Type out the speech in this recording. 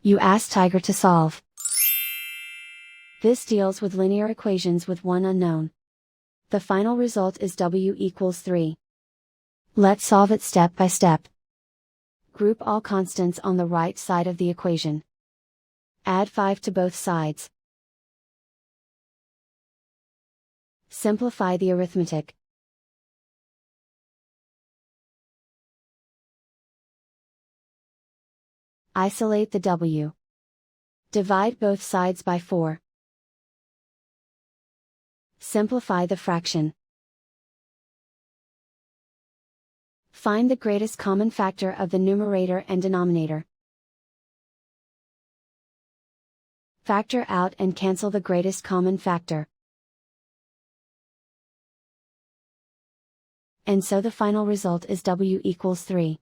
You ask Tiger to solve. This deals with linear equations with one unknown. The final result is w equals 3. Let's solve it step by step. Group all constants on the right side of the equation. Add 5 to both sides. Simplify the arithmetic. Isolate the w. Divide both sides by 4. Simplify the fraction. Find the greatest common factor of the numerator and denominator. Factor out and cancel the greatest common factor. And so the final result is w equals 3.